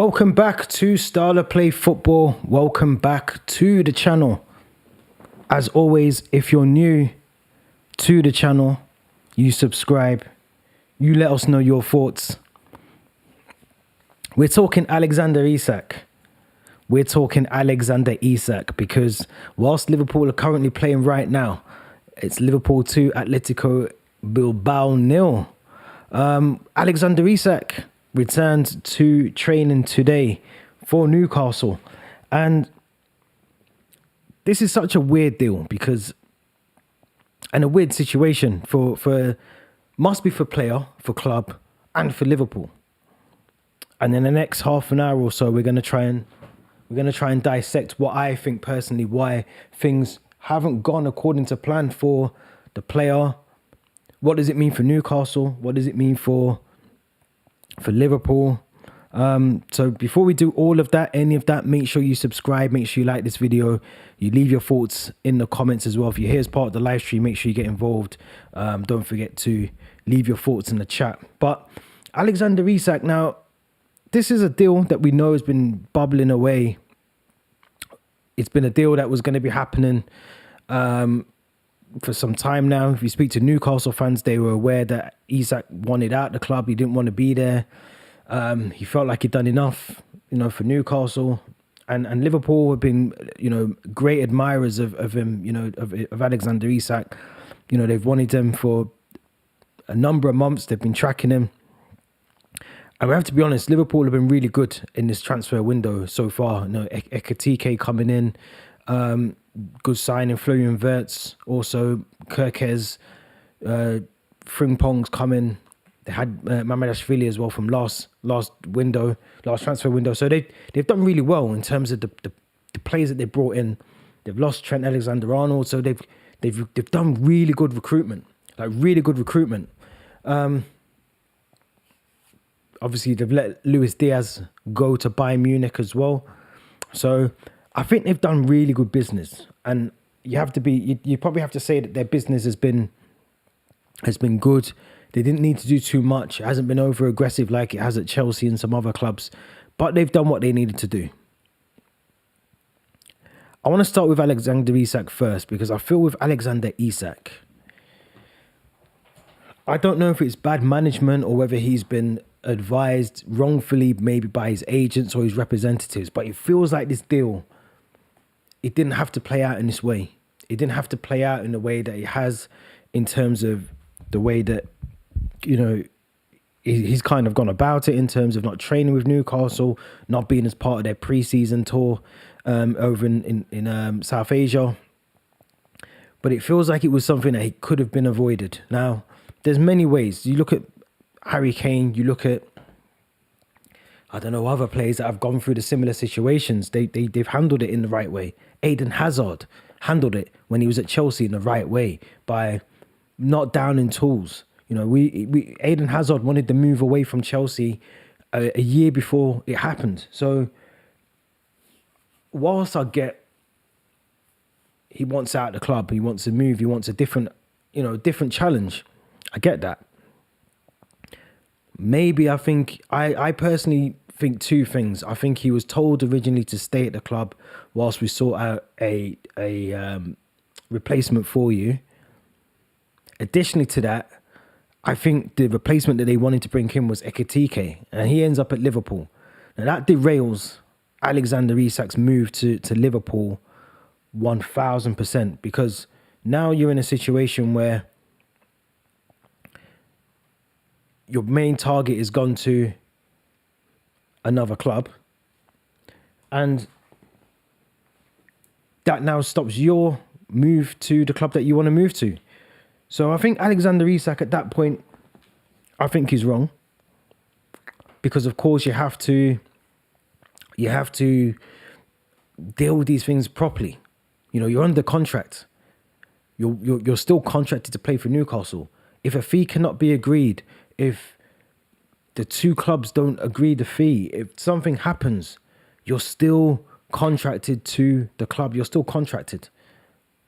Welcome back to Starler Play Football. Welcome back to the channel. As always, if you're new to the channel, you subscribe. You let us know your thoughts. We're talking Alexander Isak. We're talking Alexander Isak because whilst Liverpool are currently playing right now, it's Liverpool 2, Atletico Bilbao 0. Alexander Isak returned to training today for Newcastle. And this is such a weird deal because, and a weird situation must be for player, for club, and for Liverpool. And in the next half an hour or so, we're gonna try and dissect what I think personally, why things haven't gone according to plan for the player. What does it mean for Newcastle? What does it mean for Liverpool? So before we do all of that, any of that, make sure you subscribe, make sure you like this video, you leave your thoughts in the comments as well. If you're here as part of the live stream, make sure you get involved. Don't forget to leave your thoughts in the chat. But Alexander Isak, now, this is a deal that we know has been bubbling away. It's been a deal that was going to be happening for some time now. If you speak to Newcastle fans, they were aware that Isak wanted out the club. He didn't want to be there. He felt like he'd done enough, for Newcastle. And Liverpool have been, great admirers of him, of Alexander Isak. They've wanted him for a number of months. They've been tracking him. And we have to be honest, Liverpool have been really good in this transfer window so far. Ekitike coming in, good signing, Florian Wirtz, also Kirkes, Frimpong's coming. They had Mamardashvili as well from last transfer window. So they've done really well in terms of the players that they brought in. They've lost Trent Alexander-Arnold, so they've done really good recruitment, Obviously, they've let Luis Diaz go to Bayern Munich as well. So I think they've done really good business. And you probably have to say that their business has been good. They didn't need to do too much. It hasn't been over aggressive like it has at Chelsea and some other clubs. But they've done what they needed to do. I want to start with Alexander Isak first because I feel with Alexander Isak, I don't know if it's bad management or whether he's been advised wrongfully maybe by his agents or his representatives, but it feels like this deal, it didn't have to play out in this way. It didn't have to play out in the way that it has in terms of the way that, he's kind of gone about it in terms of not training with Newcastle, not being as part of their pre-season tour over in South Asia. But it feels like it was something that could have been avoided. Now, there's many ways. You look at Harry Kane, you look at, other players that have gone through the similar situations. They've handled it in the right way. Eden Hazard handled it when he was at Chelsea in the right way by not downing tools. Eden Hazard wanted to move away from Chelsea a year before it happened. So whilst I get he wants out of the club, he wants to move, he wants a different challenge. I get that. Maybe I personally think two things. I think he was told originally to stay at the club whilst we sort out a replacement for you. Additionally to that, I think the replacement that they wanted to bring in was Ekitike, and he ends up at Liverpool. Now that derails Alexander Isak's move to Liverpool 1000%, because now you're in a situation where your main target is gone to another club, and that now stops your move to the club that you want to move to. So I think Alexander Isak at that point, I think he's wrong, because of course you have to deal with these things properly. You're under contract. You're still contracted to play for Newcastle. If a fee cannot be agreed, if the two clubs don't agree the fee, if something happens, you're still contracted to the club. You're still contracted.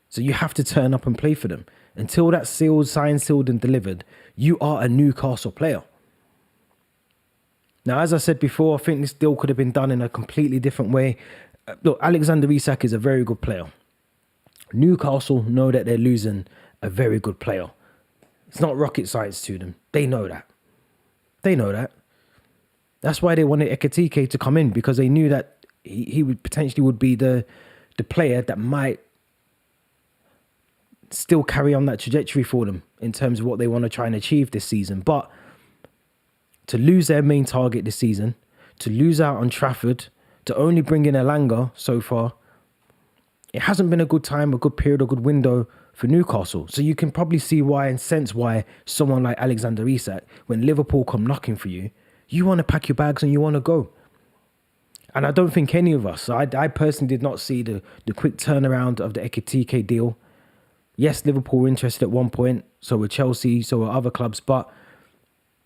So you have to turn up and play for them. Until that's signed, sealed and delivered, you are a Newcastle player. Now, as I said before, I think this deal could have been done in a completely different way. Look, Alexander Isak is a very good player. Newcastle know that they're losing a very good player. It's not rocket science to them. They know that. They know that. That's why they wanted Ekitike to come in, because they knew that he would potentially be the player that might still carry on that trajectory for them in terms of what they want to try and achieve this season. But to lose their main target this season, to lose out on Trafford, to only bring in Elanga so far, it hasn't been a good time, a good period, a good window for Newcastle. So you can probably see why and sense why someone like Alexander Isak, when Liverpool come knocking for you, you want to pack your bags and you want to go. And I don't think any of us, I personally did not see the quick turnaround of the Ekitike deal. Yes, Liverpool were interested at one point, so were Chelsea, so were other clubs, but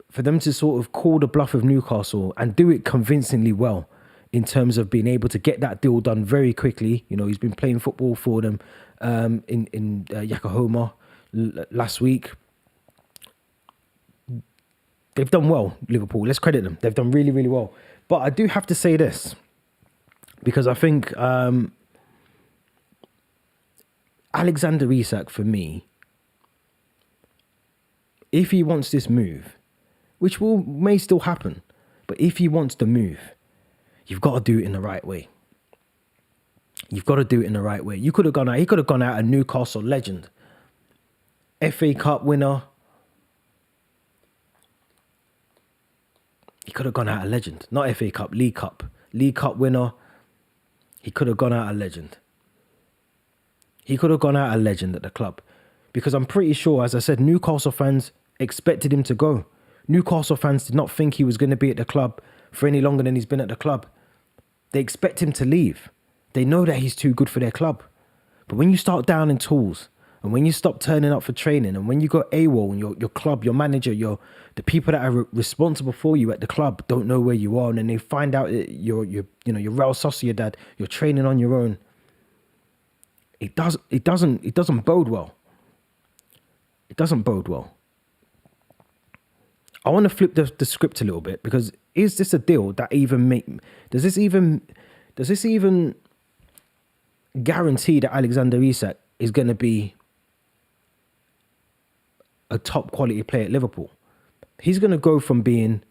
for them to sort of call the bluff of Newcastle and do it convincingly well in terms of being able to get that deal done very quickly. You know, he's been playing football for them in Yokohama last week. They've done well, Liverpool. Let's credit them. They've done really, really well. But I do have to say this, because I think Alexander Isak, for me, if he wants this move, which may still happen, but if he wants to move, you've got to do it in the right way. You've got to do it in the right way. He could have gone out a Newcastle legend, FA Cup winner. He could have gone out a legend, not FA Cup, League Cup winner. He could have gone out a legend. He could have gone out a legend at the club, because I'm pretty sure, as I said, Newcastle fans expected him to go. Newcastle fans did not think he was going to be at the club for any longer than he's been at the club. They expect him to leave. They know that he's too good for their club. But when you start down in tools, and when you stop turning up for training, and when you got AWOL and your club, your manager, the people that are responsible for you at the club don't know where you are, and then they find out that you're Real Sociedad, you're training on your own. It doesn't bode well. It doesn't bode well. I want to flip the script a little bit, because is this a deal that does this even guarantee that Alexander Isak is going to be a top quality player at Liverpool? He's going to go from being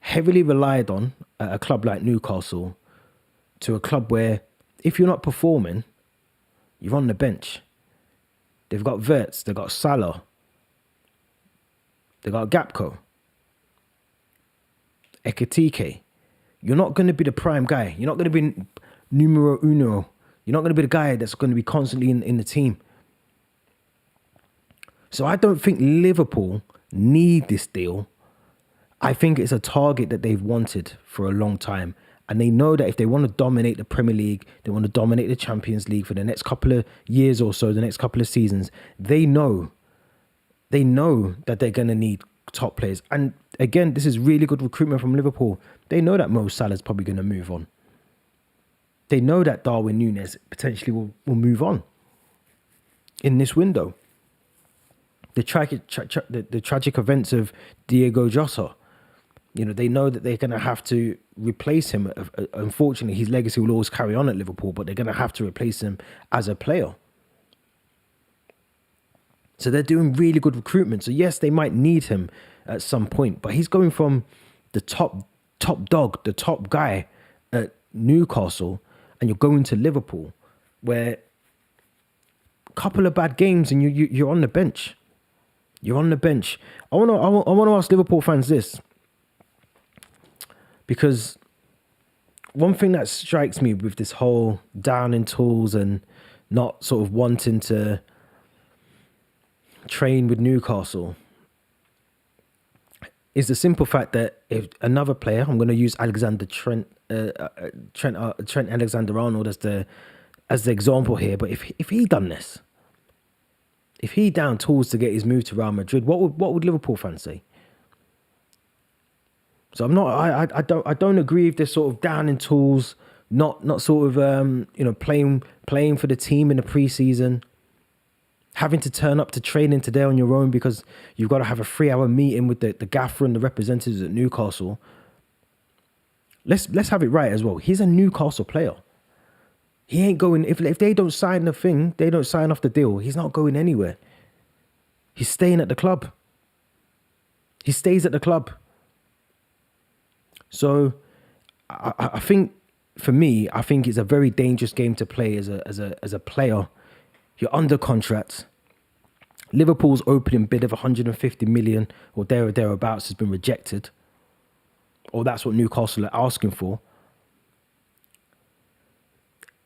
heavily relied on at a club like Newcastle to a club where, if you're not performing, you're on the bench. They've got Wirtz, they've got Salah, they've got Gakpo, Ekitike. You're not going to be the prime guy. You're not going to be numero uno. You're not going to be the guy that's going to be constantly in the team. So I don't think Liverpool need this deal. I think it's a target that they've wanted for a long time. And they know that if they want to dominate the Premier League, they want to dominate the Champions League for the next couple of years or so, the next couple of seasons, they know that they're going to need top players. And again, this is really good recruitment from Liverpool. They know that Mo Salah's probably going to move on. They know that Darwin Núñez potentially will move on in this window. The tragic events of Diego Jota, they know that they're going to have to replace him. Unfortunately, his legacy will always carry on at Liverpool, but they're going to have to replace him as a player. So they're doing really good recruitment. So yes, they might need him at some point, but he's going from the top dog, the top guy at Newcastle, and you're going to Liverpool, where a couple of bad games and you're on the bench. You're on the bench. I want to ask Liverpool fans this, because one thing that strikes me with this whole down in tools and not sort of wanting to train with Newcastle is the simple fact that if another player, I'm going to use Trent Alexander-Arnold as the example here, but if he done this, if he down tools to get his move to Real Madrid, what would Liverpool fans say? So I don't agree with this sort of down in tools, not sort of playing for the team in the preseason, having to turn up to training today on your own because you've got to have a 3-hour meeting with the gaffer and the representatives at Newcastle. let's have it right as well. He's a Newcastle player. He ain't going, if they don't sign the thing, they don't sign off the deal, he's not going anywhere. He's staying at the club. He stays at the club. So I think, for me, I think it's a very dangerous game to play as a player. You're under contract. Liverpool's opening bid of 150 million or thereabouts has been rejected. Or that's what Newcastle are asking for.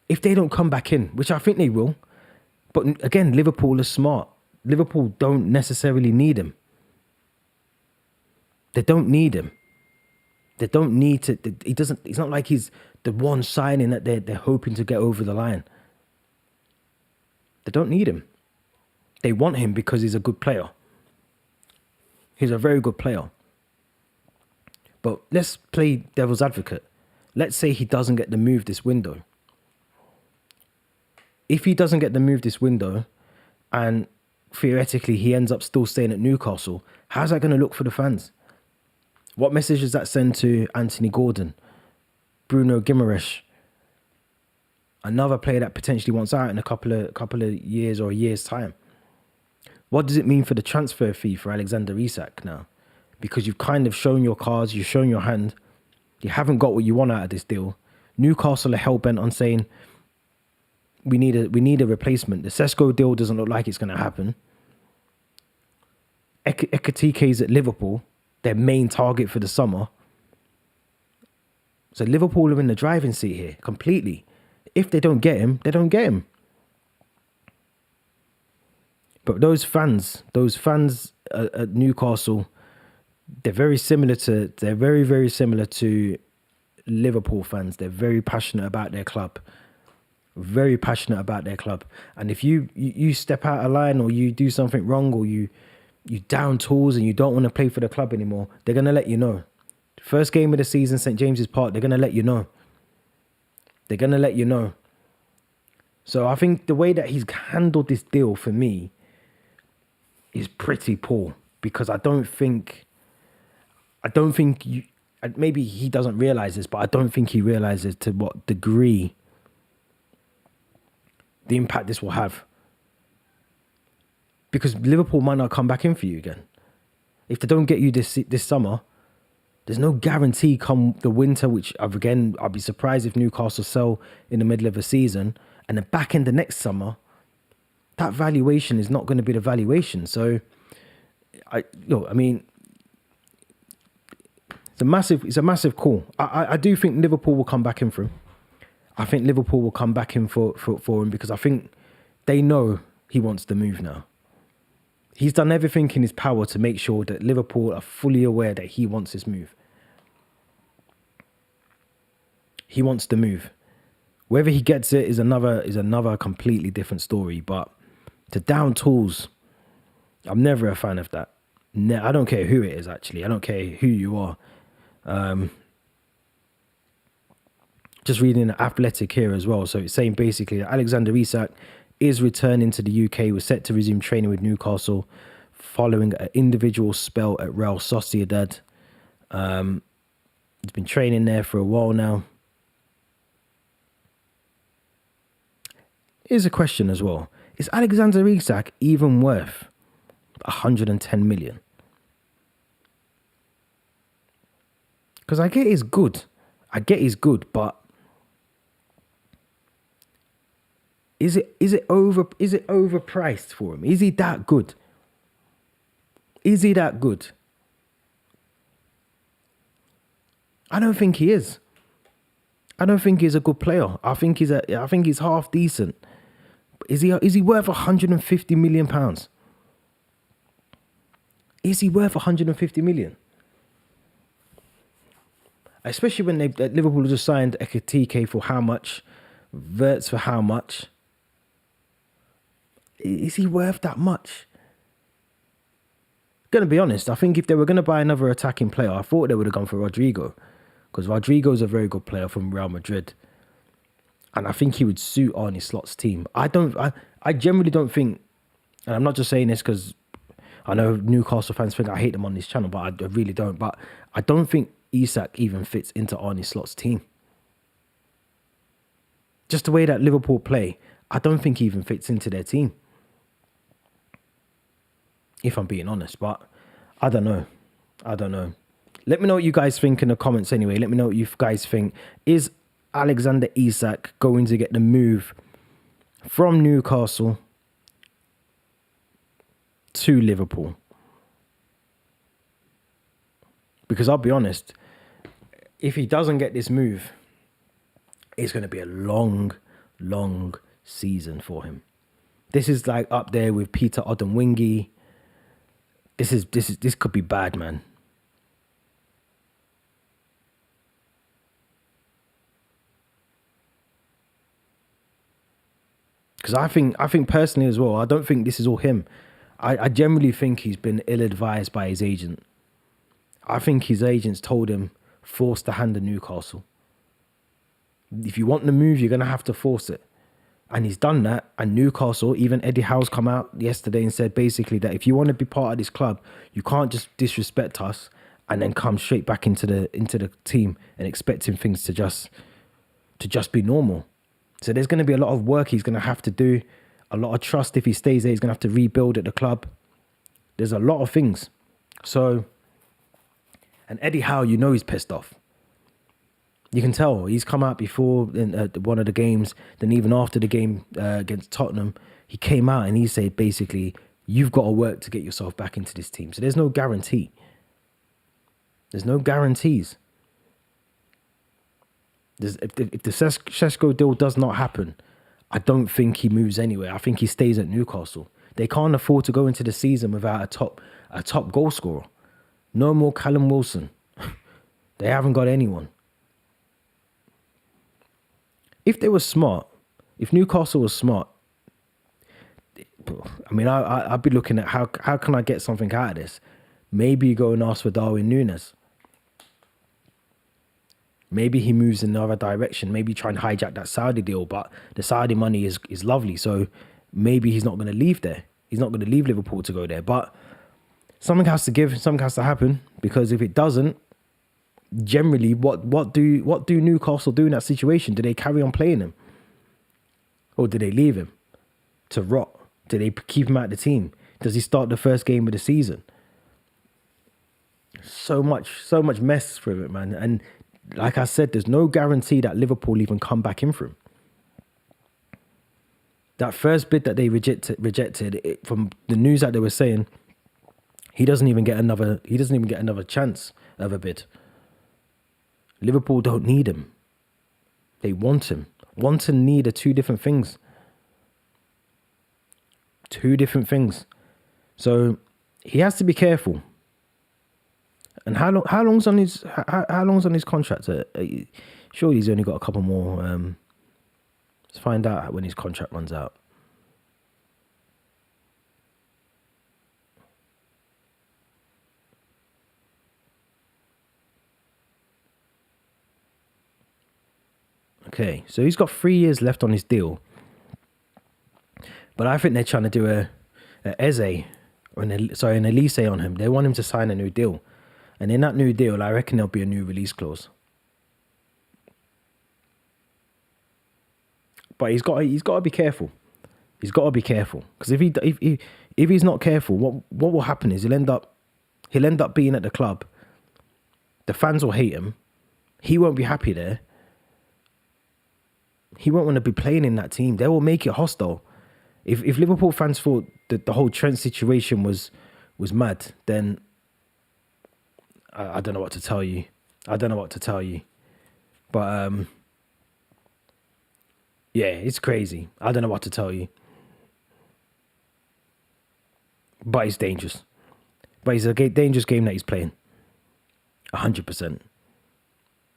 If they don't come back in, which I think they will, but again, Liverpool is smart. Liverpool don't necessarily need him. They don't need him. They don't need to. He doesn't. It's not like he's the one signing that they're hoping to get over the line. They don't need him. They want him because he's a good player. He's a very good player. But let's play devil's advocate. Let's say he doesn't get the move this window. If he doesn't get the move this window, and theoretically he ends up still staying at Newcastle, how's that going to look for the fans? What message does that send to Anthony Gordon, Bruno Guimaraes, another player that potentially wants out in a couple of years or a year's time? What does it mean for the transfer fee for Alexander Isak now? Because you've kind of shown your cards, you've shown your hand, you haven't got what you want out of this deal. Newcastle are hell-bent on saying, we need a replacement. The Sesko deal doesn't look like it's going to happen. Ekitike's at Liverpool, their main target for the summer. So Liverpool are in the driving seat here completely. If they don't get him, they don't get him. But those fans at Newcastle, they're very, very similar to Liverpool fans. They're very passionate about their club. Very passionate about their club. And if you step out of line or you do something wrong or you down tools and you don't want to play for the club anymore, they're going to let you know. First game of the season, St. James's Park, they're going to let you know. They're going to let you know. So I think the way that he's handled this deal for me is pretty poor, because I don't think maybe he doesn't realize this, but I don't think he realizes to what degree the impact this will have. Because Liverpool might not come back in for you again. If they don't get you this summer, there's no guarantee come the winter, which again, I'll be surprised if Newcastle sell in the middle of a season, and then back in the next summer, that valuation is not going to be the valuation. So, it's a massive call. I do think Liverpool will come back in for him. I think Liverpool will come back in for him, because I think they know he wants the move now. He's done everything in his power to make sure that Liverpool are fully aware that he wants this move. He wants the move. Whether he gets it is another completely different story. But to down tools, I'm never a fan of that. I don't care who it is, actually. I don't care who you are. Just reading Athletic here as well. So it's saying basically that Alexander Isak is returning to the UK. Was set to resume training with Newcastle following an individual spell at Real Sociedad. He's been training there for a while now. Here's a question as well. Is Alexander Isak even worth 110 million? Because I get he's good. But is it overpriced for him? Is he that good? I don't think he is. I don't think he's a good player. I think he's half decent. Is he worth 150 million pounds? Is he worth 150 million? Especially when Liverpool just signed Ekitike for how much? Wirtz for how much? Is he worth that much? Gonna be honest, I think if they were gonna buy another attacking player, I thought they would have gone for Rodrigo, because Rodrigo's a very good player from Real Madrid, and I think he would suit Arne Slot's team. I generally don't think, and I'm not just saying this because I know Newcastle fans think I hate them on this channel, but I really don't. But I don't think Isak even fits into Arne Slot's team. Just the way that Liverpool play, I don't think he even fits into their team. If I'm being honest, but I don't know. Let me know what you guys think in the comments anyway. Let me know what you guys think. Is Alexander Isak going to get the move from Newcastle to Liverpool? Because I'll be honest, if he doesn't get this move, it's going to be a long, long season for him. This is like up there with Peter Odemwingie. This could be bad, man. Because I think personally as well, I don't think this is all him. I generally think he's been ill-advised by his agent. I think his agents told him, force the hand of Newcastle. If you want the move, you're going to have to force it. And he's done that. And Newcastle, even Eddie Howe's come out yesterday and said basically that if you want to be part of this club, you can't just disrespect us and then come straight back into the team and expecting things to just be normal. So there's going to be a lot of work he's going to have to do, a lot of trust if he stays there. He's going to have to rebuild at the club. There's a lot of things. So, and Eddie Howe, you know he's pissed off. You can tell. He's come out before in one of the games, then even after the game against Tottenham, he came out and he said basically, you've got to work to get yourself back into this team. So there's no guarantee. There's no guarantees. If the Šeško deal does not happen, I don't think he moves anywhere. I think he stays at Newcastle. They can't afford to go into the season without a top goal scorer. No more Callum Wilson. They haven't got anyone. If they were smart, if Newcastle was smart, I mean, I'd be looking at how can I get something out of this? Maybe you go and ask for Darwin Núñez. Maybe he moves in the other direction. Maybe try and hijack that Saudi deal, but the Saudi money is lovely. So maybe he's not going to leave there. He's not going to leave Liverpool to go there. But something has to give, something has to happen, because if it doesn't, generally, what do Newcastle do in that situation? Do they carry on playing him? Or do they leave him to rot? Do they keep him out of the team? Does he start the first game of the season? So much mess for it, man. And like I said, there's no guarantee that Liverpool even come back in for him. That first bid that they rejected it, from the news that they were saying, he doesn't even get another chance of a bid. Liverpool don't need him. They want him. Want and need are two different things. Two different things. So he has to be careful. And how long's on his contract? Surely he's only got a couple more. Let's find out when his contract runs out. Okay, so he's got 3 years left on his deal. But I think they're trying to do an Elise on him. They want him to sign a new deal. And in that new deal, I reckon there'll be a new release clause. But he's got to be careful. He's got to be careful, because if he's not careful, what will happen is he'll end up being at the club. The fans will hate him. He won't be happy there. He won't want to be playing in that team. They will make it hostile. If Liverpool fans thought that the whole Trent situation was mad, then I don't know what to tell you. But yeah, it's crazy. I don't know what to tell you. But it's dangerous. But it's a dangerous game that he's playing. 100%.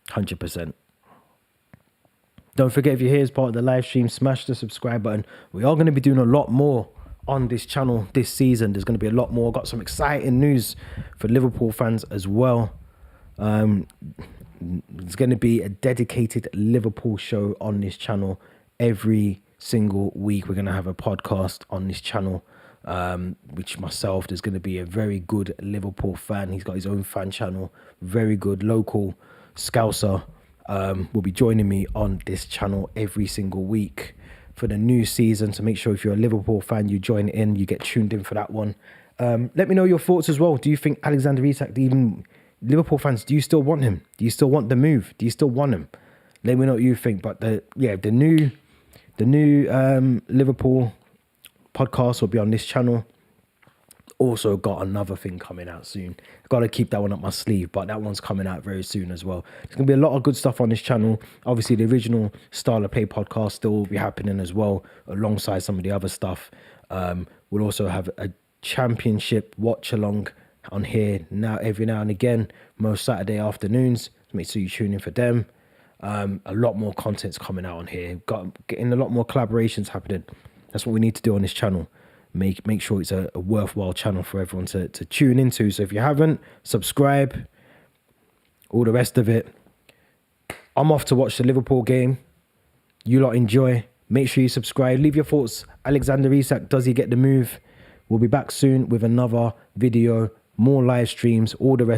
100%. Don't forget, if you're here as part of the live stream, smash the subscribe button. We are going to be doing a lot more on this channel this season. There's going to be a lot more. Got some exciting news for Liverpool fans as well. There's going to be a dedicated Liverpool show on this channel every single week. We're going to have a podcast on this channel which myself, there's going to be a very good Liverpool fan. He's got his own fan channel, very good local Scouser. Will be joining me on this channel every single week for the new season. So make sure if you're a Liverpool fan, you join in, you get tuned in for that one. Let me know your thoughts as well. Do you think Alexander Isak, even Liverpool fans, do you still want him? Do you still want the move? Do you still want him? Let me know what you think. But the new Liverpool podcast will be on this channel. Also got another thing coming out soon. I've got to keep that one up my sleeve, but that one's coming out very soon as well. There's going to be a lot of good stuff on this channel. Obviously, the original Style of Play podcast still will be happening as well, alongside some of the other stuff. We'll also have a championship watch along on here now, every now and again, most Saturday afternoons. Make sure you tune in for them. A lot more content's coming out on here. Getting a lot more collaborations happening. That's what we need to do on this channel. Make sure it's a worthwhile channel for everyone to tune into. So if you haven't, subscribe, all the rest of it. I'm off to watch the Liverpool game. You lot enjoy. Make sure you subscribe. Leave your thoughts. Alexander Isak, does he get the move? We'll be back soon with another video, more live streams, all the rest.